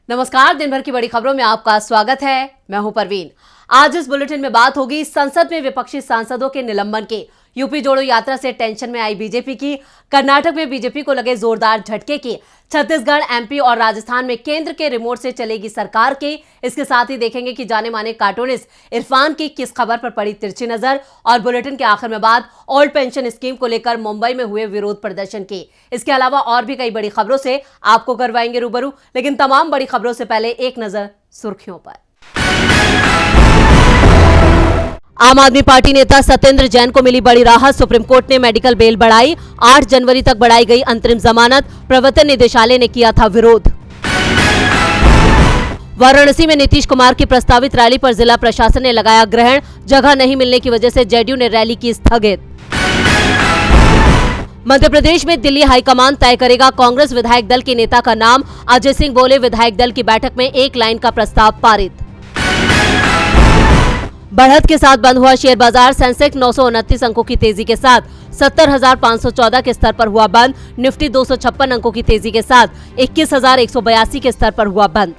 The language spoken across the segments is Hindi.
नमस्कार, दिन भर की बड़ी खबरों में आपका स्वागत है। मैं हूं परवीन। आज इस बुलेटिन में बात होगी संसद में विपक्षी सांसदों के निलंबन की, यूपी जोड़ो यात्रा से टेंशन में आई बीजेपी की, कर्नाटक में बीजेपी को लगे जोरदार झटके की, छत्तीसगढ़, एमपी और राजस्थान में केंद्र के रिमोट से चलेगी सरकार की। इसके साथ ही देखेंगे कि जाने माने कार्टूनिस्ट इरफान की किस खबर पर पड़ी तिरछी नजर, और बुलेटिन के आखिर में बात ओल्ड पेंशन स्कीम को लेकर मुंबई में हुए विरोध प्रदर्शन की। इसके अलावा और भी कई बड़ी खबरों से आपको करवाएंगे रूबरू, लेकिन तमाम बड़ी खबरों से पहले एक नजर सुर्खियों पर। आम आदमी पार्टी नेता सत्येंद्र जैन को मिली बड़ी राहत, सुप्रीम कोर्ट ने मेडिकल बेल बढ़ाई। 8 जनवरी तक बढ़ाई गई अंतरिम जमानत, प्रवर्तन निदेशालय ने किया था विरोध। वाराणसी में नीतीश कुमार की प्रस्तावित रैली पर जिला प्रशासन ने लगाया ग्रहण, जगह नहीं मिलने की वजह से जेडीयू ने रैली की स्थगित। मध्य प्रदेश में दिल्ली हाईकमान तय करेगा कांग्रेस विधायक दल के नेता का नाम, अजय सिंह बोले विधायक दल की बैठक में एक लाइन का प्रस्ताव पारित। बढ़त के साथ बंद हुआ शेयर बाजार, सेंसेक्स 929 अंकों की तेजी के साथ 70,514 के स्तर पर हुआ बंद, निफ्टी 256 अंकों की तेजी के साथ 21,182 के स्तर पर हुआ बंद।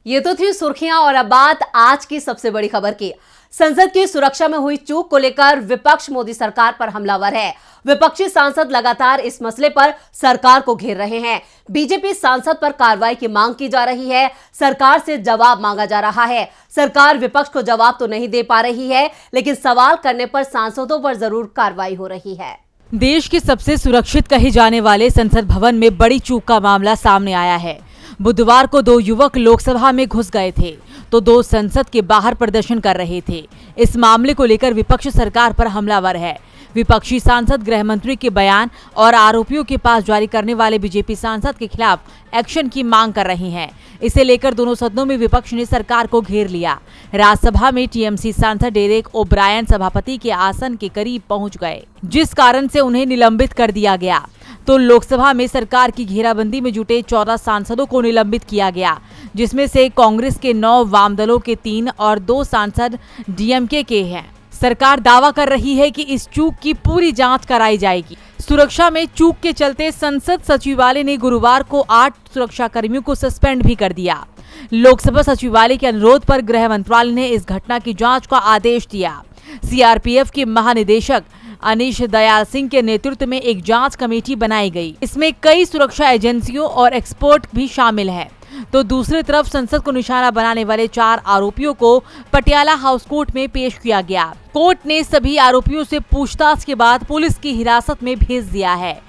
ये तो थी सुर्खियां, और अब बात आज की सबसे बड़ी खबर की। संसद की सुरक्षा में हुई चूक को लेकर विपक्ष मोदी सरकार पर हमलावर है। विपक्षी सांसद लगातार इस मसले पर सरकार को घेर रहे हैं। बीजेपी सांसद पर कार्रवाई की मांग की जा रही है, सरकार से जवाब मांगा जा रहा है। सरकार विपक्ष को जवाब तो नहीं दे पा रही है, लेकिन सवाल करने पर सांसदों पर जरूर कार्रवाई हो रही है। देश के सबसे सुरक्षित कहे जाने वाले संसद भवन में बड़ी चूक का मामला सामने आया है। बुधवार को 2 युवक लोकसभा में घुस गए थे तो 2 संसद के बाहर प्रदर्शन कर रहे थे। इस मामले को लेकर विपक्ष सरकार पर हमलावर है। विपक्षी सांसद गृह मंत्री के बयान और आरोपियों के पास जारी करने वाले बीजेपी सांसद के खिलाफ एक्शन की मांग कर रहे हैं। इसे लेकर दोनों सदनों में विपक्ष ने सरकार को घेर लिया। राज्यसभा में टीएमसी सांसद डेरेक ओब्रायन सभापति के आसन के करीब पहुंच गए, जिस कारण से उन्हें निलंबित कर दिया गया। तो लोकसभा में सरकार की घेराबंदी में जुटे 14 सांसदों को निलंबित किया गया, जिसमें से कांग्रेस के 9, वाम दलों के 3 और 2 सांसद डीएमके के हैं। सरकार दावा कर रही है कि इस चूक की पूरी जांच कराई जाएगी। सुरक्षा में चूक के चलते संसद सचिवालय ने गुरुवार को 8 सुरक्षा कर्मियों को सस्पेंड भी कर दिया। लोकसभा सचिवालय के अनुरोध पर गृह मंत्रालय ने इस घटना की जांच का आदेश दिया। सीआरपीएफ के महानिदेशक अनीश दयाल सिंह के नेतृत्व में एक जांच कमेटी बनाई गई। इसमें कई सुरक्षा एजेंसियों और एक्सपर्ट भी शामिल हैं। तो दूसरी तरफ संसद को निशाना बनाने वाले 4 आरोपियों को पटियाला हाउस कोर्ट में पेश किया गया। कोर्ट ने सभी आरोपियों से पूछताछ के बाद पुलिस की हिरासत में भेज दिया है।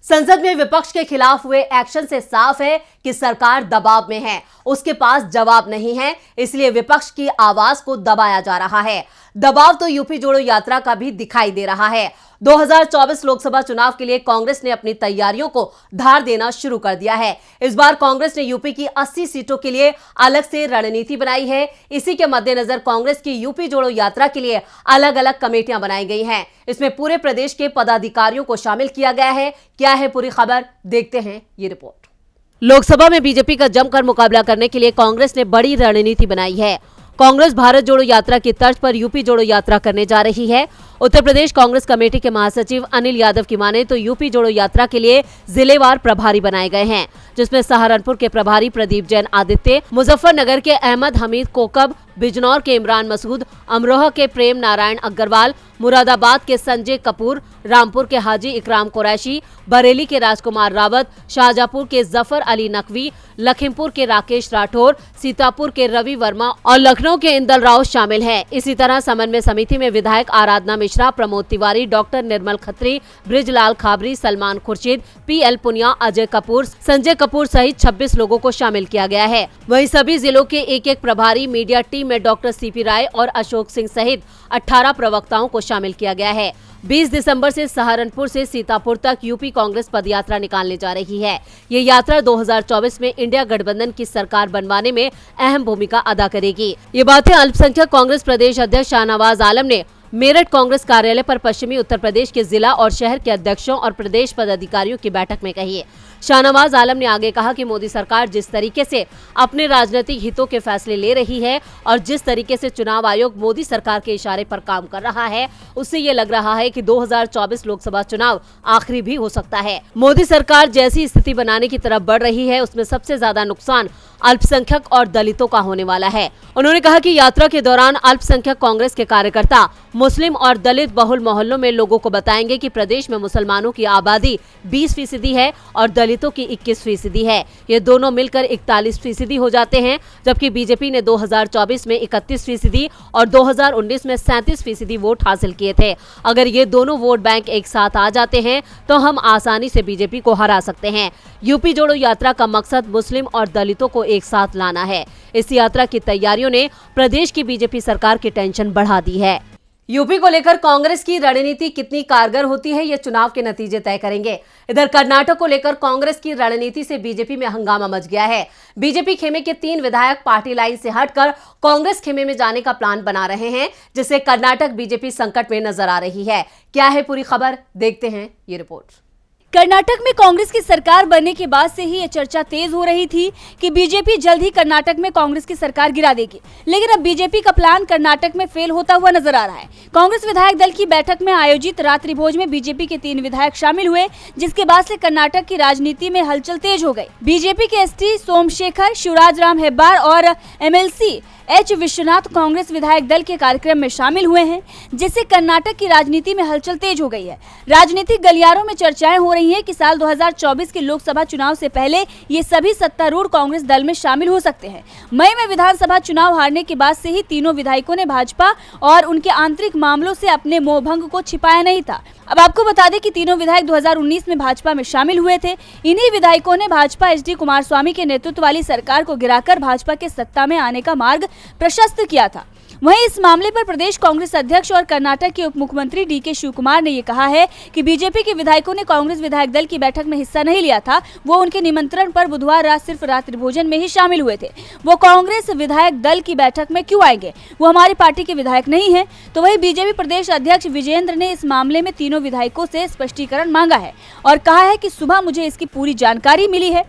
संसद में विपक्ष के खिलाफ हुए एक्शन से साफ है कि सरकार दबाव में है, उसके पास जवाब नहीं है, इसलिए विपक्ष की आवाज को दबाया जा रहा है। दबाव तो यूपी जोड़ो यात्रा का भी दिखाई दे रहा है। 2024 लोकसभा चुनाव के लिए कांग्रेस ने अपनी तैयारियों को धार देना शुरू कर दिया है। इस बार कांग्रेस ने यूपी की 80 सीटों के लिए अलग से रणनीति बनाई है। इसी के मद्देनजर कांग्रेस की यूपी जोड़ो यात्रा के लिए अलग अलग कमेटियां बनाई गई हैं। इसमें पूरे प्रदेश के पदाधिकारियों को शामिल किया गया है। क्या है पूरी खबर, देखते हैं ये रिपोर्ट। लोकसभा में बीजेपी का जमकर मुकाबला करने के लिए कांग्रेस ने बड़ी रणनीति बनाई है। कांग्रेस भारत जोड़ो यात्रा की तर्ज पर यूपी जोड़ो यात्रा करने जा रही है। उत्तर प्रदेश कांग्रेस कमेटी के महासचिव अनिल यादव की माने तो यूपी जोड़ो यात्रा के लिए जिलेवार प्रभारी बनाए गए हैं, जिसमें सहारनपुर के प्रभारी प्रदीप जैन आदित्य, मुजफ्फरनगर के अहमद हमीद कोकब, बिजनौर के इमरान मसूद, अमरोहा के प्रेम नारायण अग्रवाल, मुरादाबाद के संजय कपूर, रामपुर के हाजी इकराम कुरैशी, बरेली के राजकुमार रावत, शाहजहांपुर के जफर अली नकवी, लखीमपुर के राकेश राठौर, सीतापुर के रवि वर्मा और लखनऊ के इंदल राव शामिल हैं। इसी तरह समन्वय समिति में विधायक आराधना मिश्रा, प्रमोद तिवारी, डॉक्टर निर्मल खत्री, बृजलाल खाबरी, सलमान खुर्शीद, पीएल पुनिया, अजय कपूर, संजय कपूर सहित 26 लोगों को शामिल किया गया है। वहीं सभी जिलों के एक प्रभारी मीडिया टीम में डॉक्टर सीपी राय और अशोक सिंह सहित 18 प्रवक्ताओं को शामिल किया गया है। 20 दिसंबर से सहारनपुर से सीतापुर तक यूपी कांग्रेस पदयात्रा निकालने जा रही है। ये यात्रा 2024 में इंडिया गठबंधन की सरकार बनवाने में अहम भूमिका अदा करेगी। ये बातें अल्पसंख्यक कांग्रेस प्रदेश अध्यक्ष शाहनवाज आलम ने मेरठ कांग्रेस कार्यालय पर पश्चिमी उत्तर प्रदेश के जिला और शहर के अध्यक्षों और प्रदेश पदाधिकारियों की बैठक में कही। शाहनवाज आलम ने आगे कहा कि मोदी सरकार जिस तरीके से अपने राजनीतिक हितों के फैसले ले रही है और जिस तरीके से चुनाव आयोग मोदी सरकार के इशारे पर काम कर रहा है, उससे ये लग रहा है कि 2024 लोकसभा चुनाव आखिरी भी हो सकता है। मोदी सरकार जैसी स्थिति बनाने की तरफ बढ़ रही है, उसमें सबसे ज्यादा नुकसान अल्पसंख्यक और दलितों का होने वाला है। उन्होंने कहा कि यात्रा के दौरान अल्पसंख्यक कांग्रेस के कार्यकर्ता मुस्लिम और दलित बहुल मोहल्लों में लोगों को बताएंगे कि प्रदेश में मुसलमानों की आबादी 20% है और दलितों की 21% है। ये दोनों मिलकर 41% हो जाते हैं, जबकि बीजेपी ने 2024 में 31% और 2019 में 37% वोट हासिल किए थे। अगर ये दोनों वोट बैंक एक साथ आ जाते हैं तो हम आसानी से बीजेपी को हरा सकते हैं। यूपी जोड़ो यात्रा का मकसद मुस्लिम और दलितों को एक साथ लाना है। इस यात्रा की तैयारियों ने प्रदेश की बीजेपी सरकार की टेंशन बढ़ा दी है। यूपी को लेकर कांग्रेस की रणनीति कितनी कारगर होती है, ये चुनाव के नतीजे तय करेंगे। इधर कर्नाटक को लेकर कांग्रेस की रणनीति से बीजेपी में हंगामा मच गया है। बीजेपी खेमे के 3 विधायक पार्टी लाइन से हटकर कांग्रेस खेमे में जाने का प्लान बना रहे हैं, जिससे कर्नाटक बीजेपी संकट में नजर आ रही है। क्या है पूरी खबर, देखते हैं ये रिपोर्ट। कर्नाटक में कांग्रेस की सरकार बनने के बाद से ही ये चर्चा तेज हो रही थी कि बीजेपी जल्द ही कर्नाटक में कांग्रेस की सरकार गिरा देगी, लेकिन अब बीजेपी का प्लान कर्नाटक में फेल होता हुआ नजर आ रहा है। कांग्रेस विधायक दल की बैठक में आयोजित रात्रि भोज में बीजेपी के 3 विधायक शामिल हुए, जिसके बाद से कर्नाटक की राजनीति में हलचल तेज हो गई। बीजेपी के एसटी सोमशेखर, शिवराज राम हेब्बार और एमएलसी एच विश्वनाथ कांग्रेस विधायक दल के कार्यक्रम में शामिल हुए हैं, जिससे कर्नाटक की राजनीति में हलचल तेज हो गई है। राजनीतिक गलियारों में चर्चाएं हो रही हैं कि साल 2024 के लोकसभा चुनाव से पहले ये सभी सत्तारूढ़ कांग्रेस दल में शामिल हो सकते हैं। मई में विधानसभा चुनाव हारने के बाद से ही तीनों विधायकों ने भाजपा और उनके आंतरिक मामलों से अपने मोहभंग को छिपाया नहीं था। अब आपको बता दें कि तीनों विधायक 2019 में भाजपा में शामिल हुए थे। इन्हीं विधायकों ने भाजपा एचडी कुमारस्वामी के नेतृत्व वाली सरकार को गिराकर भाजपा के सत्ता में आने का मार्ग प्रशस्त किया था। वहीं इस मामले पर प्रदेश कांग्रेस अध्यक्ष और कर्नाटक के उप मुख्यमंत्री डीके शिवकुमार ने ये कहा है कि बीजेपी के विधायकों ने कांग्रेस विधायक दल की बैठक में हिस्सा नहीं लिया था। वो उनके निमंत्रण पर बुधवार रात सिर्फ रात्रि भोजन में ही शामिल हुए थे। वो कांग्रेस विधायक दल की बैठक में क्यों आएंगे, वो हमारी पार्टी के विधायक नहीं है। तो वही बीजेपी प्रदेश अध्यक्ष विजेंद्र ने इस मामले में तीनों विधायकों से स्पष्टीकरण मांगा है और कहा है कि सुबह मुझे इसकी पूरी जानकारी मिली है,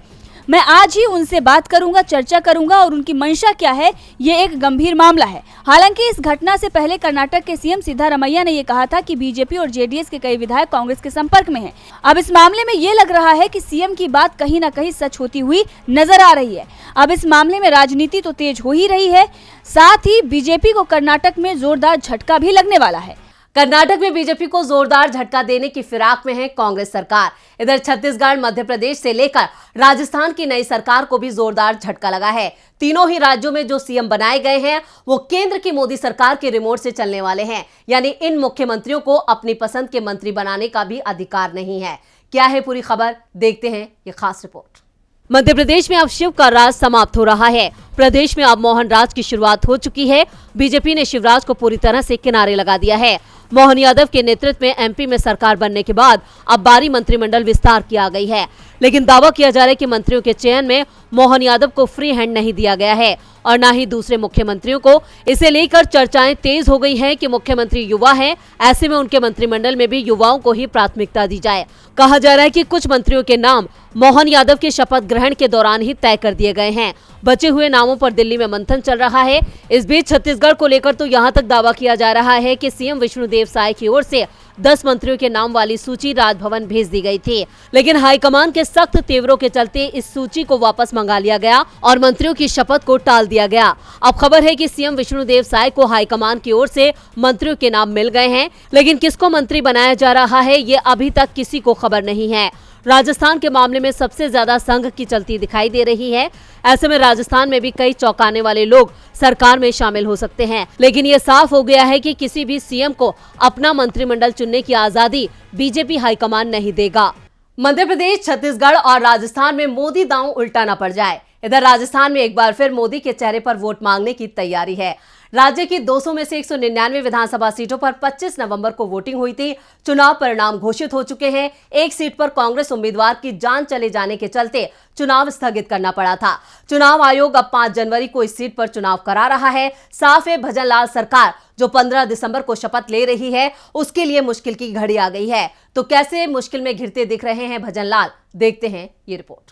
मैं आज ही उनसे बात करूंगा, चर्चा करूंगा और उनकी मंशा क्या है, ये एक गंभीर मामला है। हालांकि इस घटना से पहले कर्नाटक के सीएम सिद्धारमैया ने ये कहा था कि बीजेपी और जेडीएस के कई विधायक कांग्रेस के संपर्क में हैं। अब इस मामले में ये लग रहा है कि सीएम की बात कहीं न कहीं सच होती हुई नजर आ रही है। अब इस मामले में राजनीति तो तेज हो ही रही है, साथ ही बीजेपी को कर्नाटक में जोरदार झटका भी लगने वाला है। कर्नाटक में बीजेपी को जोरदार झटका देने की फिराक में है कांग्रेस सरकार। इधर छत्तीसगढ़, मध्य प्रदेश से लेकर राजस्थान की नई सरकार को भी जोरदार झटका लगा है। तीनों ही राज्यों में जो सीएम बनाए गए हैं वो केंद्र की मोदी सरकार के रिमोट से चलने वाले हैं, यानी इन मुख्यमंत्रियों को अपनी पसंद के मंत्री बनाने का भी अधिकार नहीं है। क्या है पूरी खबर, देखते हैं ये खास रिपोर्ट। मध्य प्रदेश में अब शिव का राज समाप्त हो रहा है। प्रदेश में अब मोहन राज की शुरुआत हो चुकी है। बीजेपी ने शिवराज को पूरी तरह से किनारे लगा दिया है। मोहन यादव के नेतृत्व में एमपी में सरकार बनने के बाद अब बारी मंत्रिमंडल विस्तार की आ गई है, लेकिन दावा किया जा रहा है कि मंत्रियों के चयन में मोहन यादव को फ्री हैंड नहीं दिया गया है और न ही दूसरे मुख्यमंत्रियों को। इसे लेकर चर्चाएं तेज हो गई हैं कि मुख्यमंत्री युवा हैं, ऐसे में उनके मंत्रिमंडल में भी युवाओं को ही प्राथमिकता दी जाए। कहा जा रहा है कि कुछ मंत्रियों के नाम मोहन यादव के शपथ ग्रहण के दौरान ही तय कर दिए गए हैं। बचे हुए नामों पर दिल्ली में मंथन चल रहा है। इस बीच छत्तीसगढ़ को लेकर तो यहां तक दावा किया जा रहा है कि सीएम विष्णुदेव साय की ओर से 10 मंत्रियों के नाम वाली सूची राजभवन भेज दी गई थी, लेकिन हाईकमान के सख्त तेवरों के चलते इस सूची को वापस मंगा लिया गया और मंत्रियों की शपथ को टाल दिया गया। अब खबर है कि सीएम विष्णुदेव साय को हाईकमान की ओर से मंत्रियों के नाम मिल गए हैं, लेकिन किसको मंत्री बनाया जा रहा है ये अभी तक किसी को खबर नहीं है। राजस्थान के मामले में सबसे ज्यादा संघ की चलती दिखाई दे रही है। ऐसे में राजस्थान में भी कई चौंकाने वाले लोग सरकार में शामिल हो सकते हैं, लेकिन ये साफ हो गया है कि किसी भी सीएम को अपना मंत्रिमंडल चुनने की आजादी बीजेपी हाईकमान नहीं देगा। मध्य प्रदेश, छत्तीसगढ़ और राजस्थान में मोदी दांव उल्टा न पड़ जाए। इधर राजस्थान में एक बार फिर मोदी के चेहरे पर वोट मांगने की तैयारी है। राज्य की 200 में से 199 विधानसभा सीटों पर 25 नवंबर को वोटिंग हुई थी। चुनाव परिणाम घोषित हो चुके हैं। एक सीट पर कांग्रेस उम्मीदवार की जान चले जाने के चलते चुनाव स्थगित करना पड़ा था। चुनाव आयोग अब 5 जनवरी को इस सीट पर चुनाव करा रहा है। साफ है, भजन लाल सरकार जो 15 दिसंबर को शपथ ले रही है, उसके लिए मुश्किल की घड़ी आ गई है। तो कैसे मुश्किल में घिरते दिख रहे हैं भजन लाल, देखते हैं ये रिपोर्ट।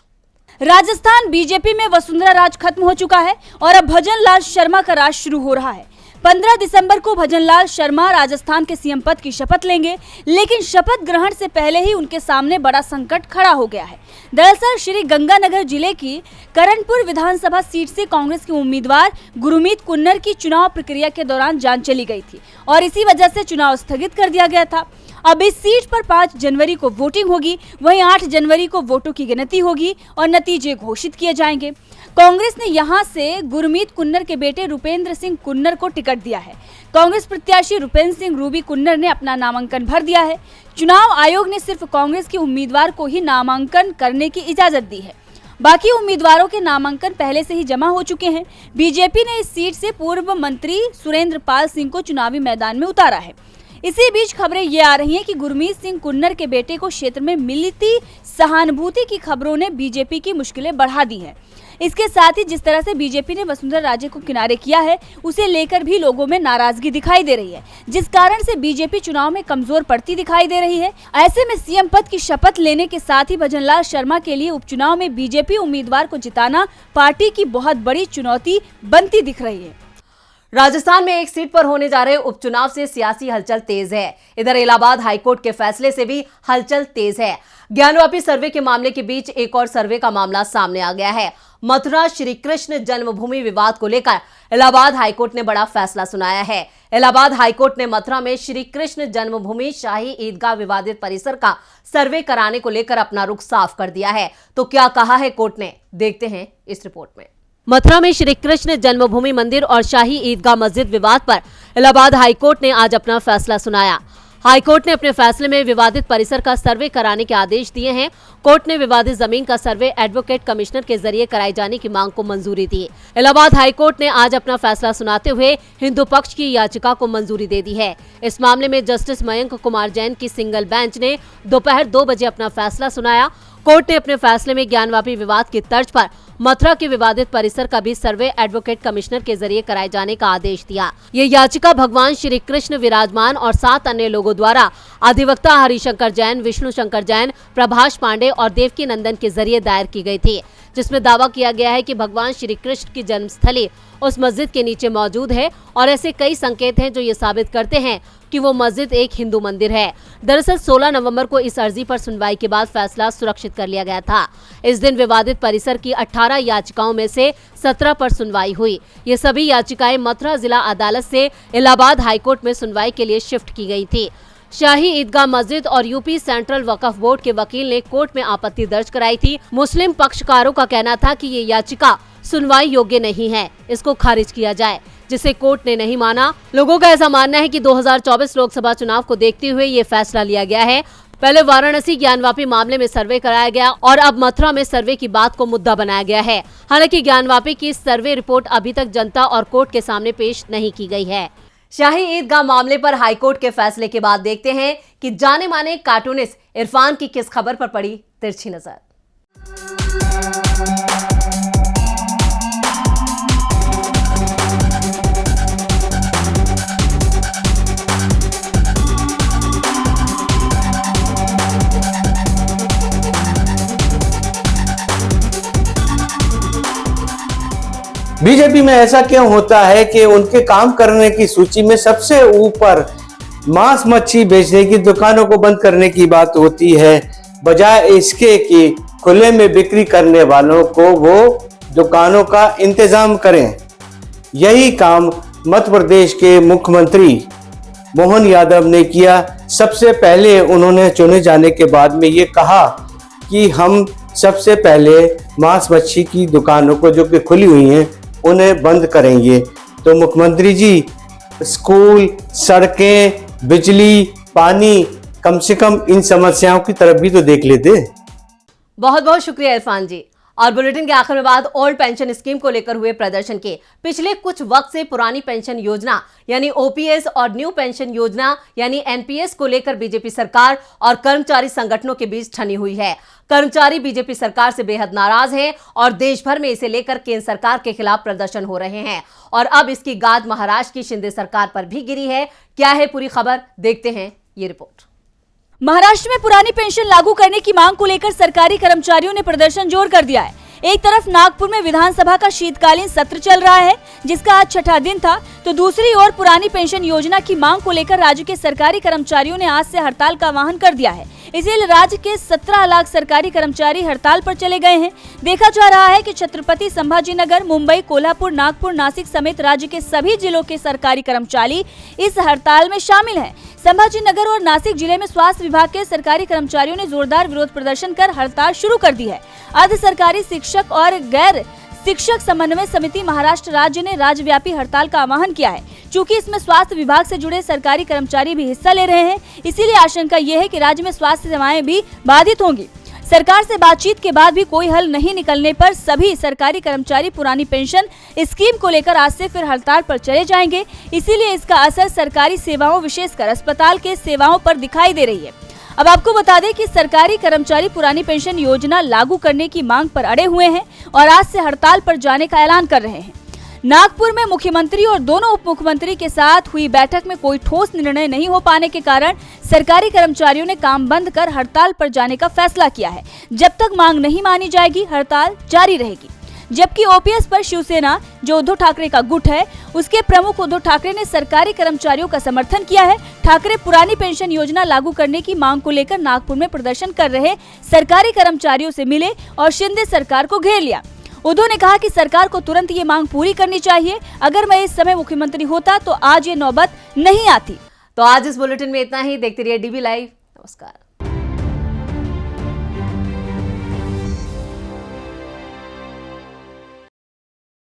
राजस्थान बीजेपी में वसुंधरा राज खत्म हो चुका है और अब भजन लाल शर्मा का राज शुरू हो रहा है। 15 दिसंबर को भजन लाल शर्मा राजस्थान के सीएम पद की शपथ लेंगे, लेकिन शपथ ग्रहण से पहले ही उनके सामने बड़ा संकट खड़ा हो गया है। दरअसल श्री गंगानगर जिले की करणपुर विधानसभा सीट से कांग्रेस के उम्मीदवार गुरमीत कुन्नर की चुनाव प्रक्रिया के दौरान जान चली गई थी और इसी वजह से चुनाव स्थगित कर दिया गया था। अब इस सीट पर 5 जनवरी को वोटिंग होगी, वहीं 8 जनवरी को वोटों की गिनती होगी और नतीजे घोषित किए जाएंगे। कांग्रेस ने यहां से गुरमीत कुन्नर के बेटे रुपेंद्र सिंह कुन्नर को टिकट दिया है। कांग्रेस प्रत्याशी रुपेंद्र सिंह रूबी कुन्नर ने अपना नामांकन भर दिया है। चुनाव आयोग ने सिर्फ कांग्रेस के उम्मीदवार को ही नामांकन करने की इजाजत दी है। बाकी उम्मीदवारों के नामांकन पहले से ही जमा हो चुके हैं। बीजेपी ने इस सीट से पूर्व मंत्री सुरेंद्र पाल सिंह को चुनावी मैदान में उतारा है। इसी बीच खबरें ये आ रही हैं कि गुरमीत सिंह कुन्नर के बेटे को क्षेत्र में मिलती सहानुभूति की खबरों ने बीजेपी की मुश्किलें बढ़ा दी हैं। इसके साथ ही जिस तरह से बीजेपी ने वसुंधरा राजे को किनारे किया है, उसे लेकर भी लोगों में नाराजगी दिखाई दे रही है, जिस कारण से बीजेपी चुनाव में कमजोर पड़ती दिखाई दे रही है। ऐसे में सीएम पद की शपथ लेने के साथ ही भजन लाल शर्मा के लिए उपचुनाव में बीजेपी उम्मीदवार को जिताना पार्टी की बहुत बड़ी चुनौती बनती दिख रही है। राजस्थान में एक सीट पर होने जा रहे उपचुनाव से सियासी हलचल तेज है। इधर इलाहाबाद हाईकोर्ट के फैसले से भी हलचल तेज है। ज्ञानवापी सर्वे के मामले के बीच एक और सर्वे का मामला सामने आ गया है। मथुरा श्री कृष्ण जन्मभूमि विवाद को लेकर इलाहाबाद हाईकोर्ट ने बड़ा फैसला सुनाया है। इलाहाबाद हाईकोर्ट ने मथुरा में श्री कृष्ण जन्मभूमि शाही ईदगाह विवादित परिसर का सर्वे कराने को लेकर अपना रुख साफ कर दिया है। तो क्या कहा है कोर्ट ने, देखते हैं इस रिपोर्ट में। मथुरा में श्री कृष्ण जन्मभूमि मंदिर और शाही ईदगाह मस्जिद विवाद पर इलाहाबाद हाईकोर्ट ने आज अपना फैसला सुनाया। हाईकोर्ट ने अपने फैसले में विवादित परिसर का सर्वे कराने के आदेश दिए हैं। कोर्ट ने विवादित जमीन का सर्वे एडवोकेट कमिश्नर के जरिए कराई जाने की मांग को मंजूरी दी। इलाहाबाद हाईकोर्ट ने आज अपना फैसला सुनाते हुए हिंदू पक्ष की याचिका को मंजूरी दे दी है। इस मामले में जस्टिस मयंक कुमार जैन की सिंगल बेंच ने दोपहर 2 बजे अपना फैसला सुनाया। कोर्ट ने अपने फैसले में ज्ञानवापी विवाद की तर्ज पर मथुरा के विवादित परिसर का भी सर्वे एडवोकेट कमिश्नर के जरिए कराए जाने का आदेश दिया। ये याचिका भगवान श्री कृष्ण विराजमान और 7 अन्य लोगों द्वारा अधिवक्ता हरिशंकर जैन, विष्णु शंकर जैन, प्रभाष पांडे और देवकी नंदन के जरिए दायर की गई थी, जिसमें दावा किया गया है कि भगवान श्री कृष्ण की जन्मस्थली उस मस्जिद के नीचे मौजूद है और ऐसे कई संकेत हैं जो ये साबित करते हैं कि वो मस्जिद एक हिंदू मंदिर है। दरअसल 16 नवंबर को इस अर्जी पर सुनवाई के बाद फैसला सुरक्षित कर लिया गया था। इस दिन विवादित परिसर की 18 याचिकाओं में से 17 पर सुनवाई हुई। ये सभी याचिकाएं मथुरा जिला अदालत से इलाहाबाद हाईकोर्ट में सुनवाई के लिए शिफ्ट की गई थी। शाही ईदगाह मस्जिद और यूपी सेंट्रल वक्फ बोर्ड के वकील ने कोर्ट में आपत्ति दर्ज कराई थी। मुस्लिम पक्षकारों का कहना था कि ये याचिका सुनवाई योग्य नहीं है, इसको खारिज किया जाए, जिसे कोर्ट ने नहीं माना। लोगों का ऐसा मानना है कि 2024 लोकसभा चुनाव को देखते हुए ये फैसला लिया गया है। पहले वाराणसी ज्ञानवापी मामले में सर्वे कराया गया और अब मथुरा में सर्वे की बात को मुद्दा बनाया गया है। हालांकि ज्ञानवापी की सर्वे रिपोर्ट अभी तक जनता और कोर्ट के सामने पेश नहीं की गई है। शाही ईदगाह मामले पर हाईकोर्ट के फैसले के बाद देखते हैं कि जाने माने कार्टूनिस्ट इरफान की किस खबर पर पड़ी तिरछी नजर। बीजेपी में ऐसा क्यों होता है कि उनके काम करने की सूची में सबसे ऊपर मांस मच्छी बेचने की दुकानों को बंद करने की बात होती है, बजाय इसके कि खुले में बिक्री करने वालों को वो दुकानों का इंतजाम करें। यही काम मध्य प्रदेश के मुख्यमंत्री मोहन यादव ने किया। सबसे पहले उन्होंने चुने जाने के बाद में ये कहा कि हम सबसे पहले मांस मच्छी की दुकानों को जो कि खुली हुई हैं उन्हें बंद करेंगे। तो मुख्यमंत्री जी, स्कूल, सड़कें, बिजली, पानी, कम से कम इन समस्याओं की तरफ भी तो देख लेते। बहुत बहुत शुक्रिया इरफान जी। और बुलेटिन के आखिर में बात ओल्ड पेंशन स्कीम को लेकर हुए प्रदर्शन के। पिछले कुछ वक्त से पुरानी पेंशन योजना यानी ओपीएस और न्यू पेंशन योजना यानी एनपीएस को लेकर बीजेपी सरकार और कर्मचारी संगठनों के बीच ठनी हुई है। कर्मचारी बीजेपी सरकार से बेहद नाराज हैं और देश भर में इसे लेकर केंद्र सरकार के खिलाफ प्रदर्शन हो रहे हैं और अब इसकी गाज महाराष्ट्र की शिंदे सरकार पर भी गिरी है। क्या है पूरी खबर, देखते हैं ये रिपोर्ट। महाराष्ट्र में पुरानी पेंशन लागू करने की मांग को लेकर सरकारी कर्मचारियों ने प्रदर्शन जोर कर दिया है। एक तरफ नागपुर में विधानसभा का शीतकालीन सत्र चल रहा है जिसका आज छठा दिन था, तो दूसरी ओर पुरानी पेंशन योजना की मांग को लेकर राज्य के सरकारी कर्मचारियों ने आज से हड़ताल का आह्वान कर दिया है। इसलिए राज्य के 17 लाख सरकारी कर्मचारी हड़ताल पर चले गए हैं। देखा जा रहा है कि छत्रपति संभाजीनगर, मुंबई, कोल्हापुर, नागपुर, नासिक समेत राज्य के सभी जिलों के सरकारी कर्मचारी इस हड़ताल में शामिल हैं। संभाजीनगर और नासिक जिले में स्वास्थ्य विभाग के सरकारी कर्मचारियों ने जोरदार विरोध प्रदर्शन कर हड़ताल शुरू कर दी है। अर्ध सरकारी शिक्षक और गैर शिक्षक समन्वय समिति महाराष्ट्र राज्य ने राज्यव्यापी हड़ताल का आह्वान किया है। चूंकि इसमें स्वास्थ्य विभाग से जुड़े सरकारी कर्मचारी भी हिस्सा ले रहे हैं, इसीलिए आशंका ये है कि राज्य में स्वास्थ्य सेवाएं भी बाधित होंगी। सरकार से बातचीत के बाद भी कोई हल नहीं निकलने पर सभी सरकारी कर्मचारी पुरानी पेंशन स्कीम को लेकर आज से फिर हड़ताल पर चले जाएंगे। इसीलिए इसका असर सरकारी सेवाओं, विशेषकर अस्पताल के सेवाओं पर दिखाई दे रही है। अब आपको बता दें कि सरकारी कर्मचारी पुरानी पेंशन योजना लागू करने की मांग पर अड़े हुए हैं और आज से हड़ताल पर जाने का ऐलान कर रहे हैं। नागपुर में मुख्यमंत्री और दोनों उप मुख्यमंत्री के साथ हुई बैठक में कोई ठोस निर्णय नहीं हो पाने के कारण सरकारी कर्मचारियों ने काम बंद कर हड़ताल पर जाने का फैसला किया है। जब तक मांग नहीं मानी जाएगी, हड़ताल जारी रहेगी। जबकि ओपीएस पर शिवसेना, जो उद्धव ठाकरे का गुट है, उसके प्रमुख उद्धव ठाकरे ने सरकारी कर्मचारियों का समर्थन किया है। ठाकरे पुरानी पेंशन योजना लागू करने की मांग को लेकर नागपुर में प्रदर्शन कर रहे सरकारी कर्मचारियों से मिले और शिंदे सरकार को घेर लिया। उद्धव ने कहा कि सरकार को तुरंत ये मांग पूरी करनी चाहिए। अगर मैं इस समय मुख्यमंत्री होता तो आज ये नौबत नहीं आती। तो आज इस बुलेटिन में इतना ही। देखते रहिए डीबी लाइव। नमस्कार।